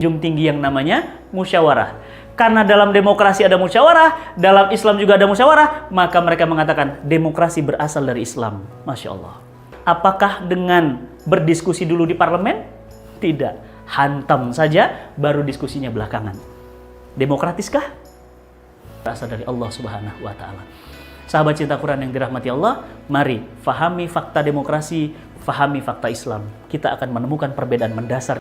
Junjung tinggi yang namanya musyawarah. Karena dalam demokrasi ada musyawarah, dalam Islam juga ada musyawarah, maka mereka mengatakan demokrasi berasal dari Islam. Masya Allah. Apakah dengan berdiskusi dulu di parlemen? Tidak. Hantam saja, baru diskusinya belakangan. Demokratiskah? Berasal dari Allah Subhanahu wa Ta'ala. Sahabat cinta Quran yang dirahmati Allah, mari fahami fakta demokrasi, fahami fakta Islam. Kita akan menemukan perbedaan mendasar.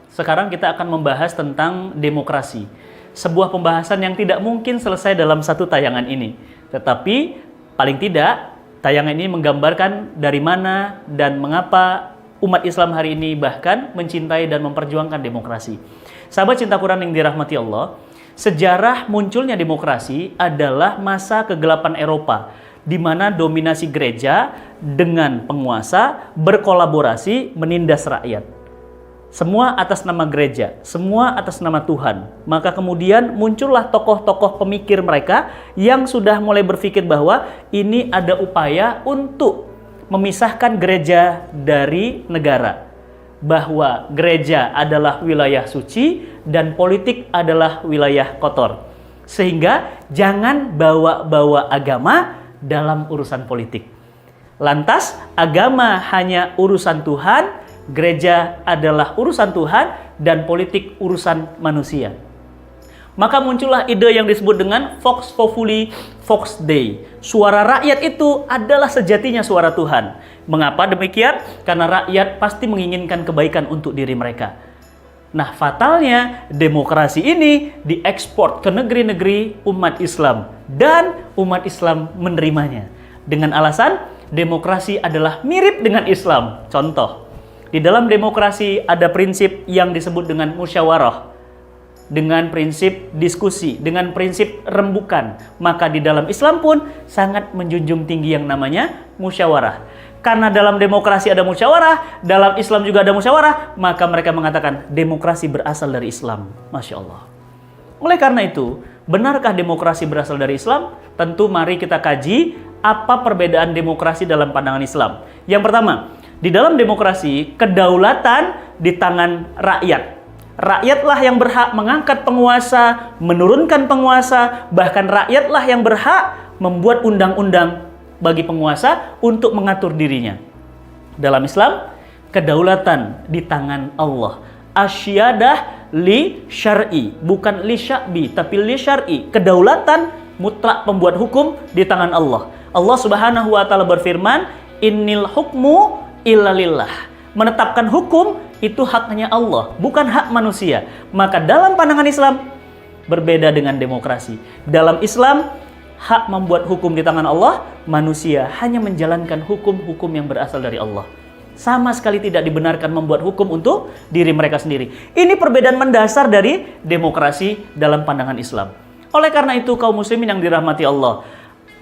Sekarang kita akan membahas tentang demokrasi. Sebuah pembahasan yang tidak mungkin selesai dalam satu tayangan ini. Tetapi paling tidak tayangan ini menggambarkan dari mana dan mengapa umat Islam hari ini bahkan mencintai dan memperjuangkan demokrasi. Sahabat cinta Quran yang dirahmati Allah, sejarah munculnya demokrasi adalah masa kegelapan Eropa, di mana dominasi gereja dengan penguasa berkolaborasi menindas rakyat. Semua atas nama gereja, semua atas nama Tuhan. Maka kemudian muncullah tokoh-tokoh pemikir mereka yang sudah mulai berpikir bahwa ini ada upaya untuk memisahkan gereja dari negara. Bahwa gereja adalah wilayah suci dan politik adalah wilayah kotor. Sehingga jangan bawa-bawa agama dalam urusan politik. Lantas agama hanya urusan Tuhan, gereja adalah urusan Tuhan, dan politik urusan manusia. Maka muncullah ide yang disebut dengan Vox Populi, Vox Dei. Suara rakyat itu adalah sejatinya suara Tuhan. Mengapa demikian? Karena rakyat pasti menginginkan kebaikan untuk diri mereka. Nah, fatalnya demokrasi ini diekspor ke negeri-negeri umat Islam, dan umat Islam menerimanya dengan alasan demokrasi adalah mirip dengan Islam. Contoh, di dalam demokrasi ada prinsip yang disebut dengan musyawarah, dengan prinsip diskusi, dengan prinsip rembukan. Maka di dalam Islam pun sangat menjunjung tinggi yang namanya musyawarah. Karena dalam demokrasi ada musyawarah, dalam Islam juga ada musyawarah, maka mereka mengatakan demokrasi berasal dari Islam. Masya Allah. Oleh karena itu, benarkah demokrasi berasal dari Islam? Tentu mari kita kaji apa perbedaan demokrasi dalam pandangan Islam. Yang pertama, di dalam demokrasi, kedaulatan di tangan rakyat. Rakyatlah yang berhak mengangkat penguasa, menurunkan penguasa, bahkan rakyatlah yang berhak membuat undang-undang bagi penguasa untuk mengatur dirinya. Dalam Islam, kedaulatan di tangan Allah. Asyadah li syar'i, bukan li sya'bi, tapi li syar'i. Kedaulatan mutlak pembuat hukum di tangan Allah. Allah Subhanahu wa Ta'ala berfirman, "Innil hukmu illalillah." Menetapkan hukum itu haknya Allah, bukan hak manusia. Maka dalam pandangan Islam berbeda dengan demokrasi. Dalam Islam, hak membuat hukum di tangan Allah, manusia hanya menjalankan hukum-hukum yang berasal dari Allah. Sama sekali tidak dibenarkan membuat hukum untuk diri mereka sendiri. Ini perbedaan mendasar dari demokrasi dalam pandangan Islam. Oleh karena itu, kaum muslimin yang dirahmati Allah,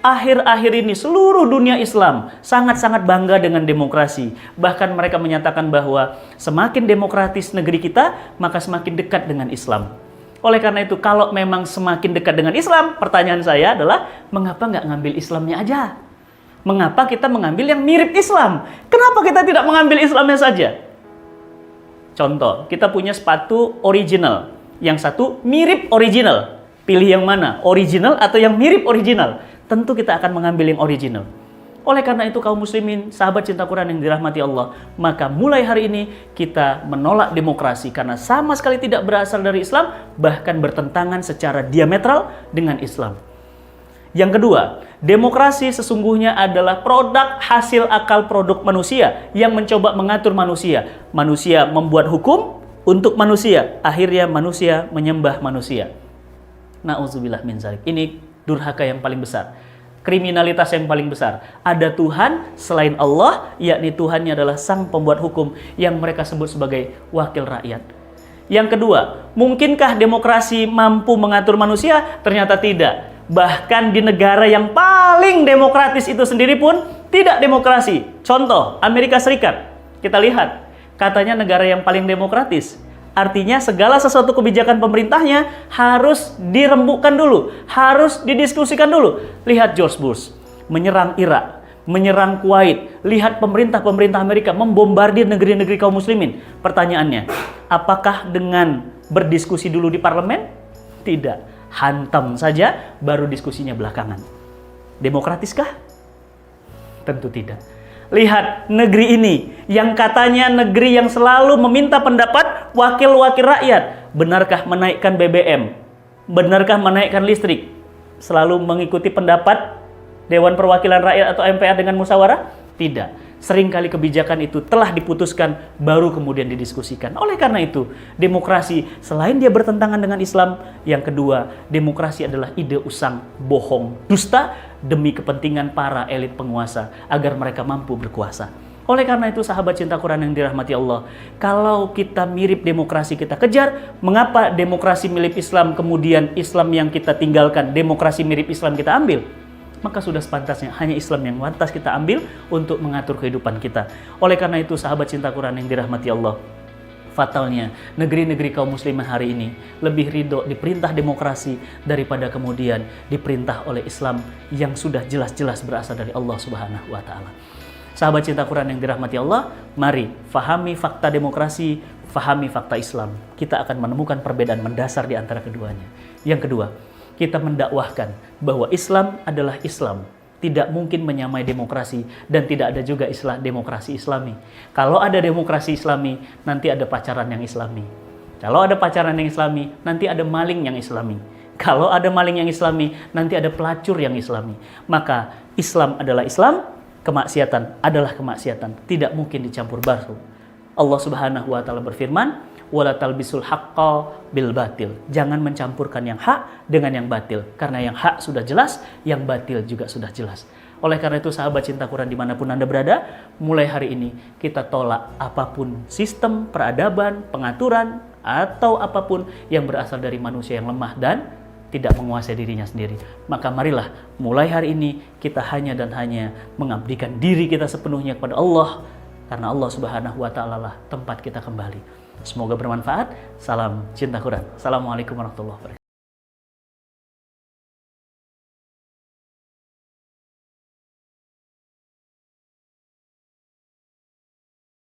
akhir-akhir ini seluruh dunia Islam sangat-sangat bangga dengan demokrasi. Bahkan mereka menyatakan bahwa semakin demokratis negeri kita, maka semakin dekat dengan Islam. Oleh karena itu, kalau memang semakin dekat dengan Islam, pertanyaan saya adalah, mengapa nggak ngambil Islamnya aja? Mengapa kita mengambil yang mirip Islam? Kenapa kita tidak mengambil Islamnya saja? Contoh, kita punya sepatu original, yang satu mirip original. Pilih yang mana? Original atau yang mirip original? Tentu kita akan mengambil yang original. Oleh karena itu, kaum muslimin, sahabat cinta Quran yang dirahmati Allah, maka mulai hari ini kita menolak demokrasi karena sama sekali tidak berasal dari Islam, bahkan bertentangan secara diametral dengan Islam. Yang kedua, demokrasi sesungguhnya adalah produk hasil akal produk manusia yang mencoba mengatur manusia. Manusia membuat hukum untuk manusia, akhirnya manusia menyembah manusia. Na'udzubillah min dzalik. Ini durhaka yang paling besar, kriminalitas yang paling besar. Ada Tuhan selain Allah, yakni Tuhannya adalah sang pembuat hukum yang mereka sebut sebagai wakil rakyat. Yang kedua, mungkinkah demokrasi mampu mengatur manusia? Ternyata tidak. Bahkan di negara yang paling demokratis itu sendiri pun tidak demokrasi. Contoh, Amerika Serikat. Kita lihat, Katanya negara yang paling demokratis. Artinya segala sesuatu kebijakan pemerintahnya harus dirembukkan dulu, harus didiskusikan dulu. Lihat George Bush menyerang Irak, menyerang Kuwait. Lihat pemerintah Amerika membombardir negeri-negeri kaum muslimin. Pertanyaannya, apakah dengan berdiskusi dulu di parlemen? Tidak. Hantam saja, baru diskusinya belakangan. Demokratiskah? Tentu tidak. Lihat negeri ini yang katanya negeri yang selalu meminta pendapat wakil-wakil rakyat. Benarkah menaikkan BBM? Benarkah menaikkan listrik? Selalu mengikuti pendapat Dewan Perwakilan Rakyat atau MPR dengan musyawarah? Tidak. Seringkali kebijakan itu telah diputuskan baru kemudian didiskusikan. Oleh karena itu, demokrasi selain dia bertentangan dengan Islam, yang kedua, demokrasi adalah ide usang, bohong, dusta demi kepentingan para elit penguasa agar mereka mampu berkuasa. Oleh karena itu, sahabat cinta Quran yang dirahmati Allah, kalau kita mirip demokrasi kita kejar, mengapa demokrasi milik Islam kemudian Islam yang kita tinggalkan, demokrasi mirip Islam kita ambil? Maka sudah sepantasnya hanya Islam yang pantas kita ambil untuk mengatur kehidupan kita. Oleh karena itu, sahabat cinta Quran yang dirahmati Allah, fatalnya negeri-negeri kaum muslimin hari ini lebih ridho diperintah demokrasi daripada kemudian diperintah oleh Islam yang sudah jelas-jelas berasal dari Allah Subhanahu wa taala. Sahabat cinta Quran yang dirahmati Allah, mari fahami fakta demokrasi, fahami fakta Islam. Kita akan menemukan perbedaan mendasar di antara keduanya. Yang kedua, kita mendakwahkan bahwa Islam adalah Islam. Tidak mungkin menyamai demokrasi dan tidak ada juga istilah demokrasi Islami. Kalau ada demokrasi Islami, nanti ada pacaran yang Islami. Kalau ada pacaran yang Islami, nanti ada maling yang Islami. Kalau ada maling yang Islami, nanti ada pelacur yang Islami. Maka Islam adalah Islam, kemaksiatan adalah kemaksiatan. Tidak mungkin dicampur baur. Allah Subhanahu wa taala berfirman, wala talbisul haqqa bil batil. Jangan mencampurkan yang hak dengan yang batil. Karena yang hak sudah jelas, yang batil juga sudah jelas. Oleh karena itu, sahabat cinta Quran dimanapun Anda berada, mulai hari ini kita tolak apapun sistem, peradaban, pengaturan, atau apapun yang berasal dari manusia yang lemah dan tidak menguasai dirinya sendiri. Maka marilah mulai hari ini kita hanya dan hanya mengabdikan diri kita sepenuhnya kepada Allah. Karena Allah Subhanahu wa ta'ala lah tempat kita kembali. Semoga bermanfaat. Salam cinta Quran. Assalamualaikum warahmatullahi wabarakatuh.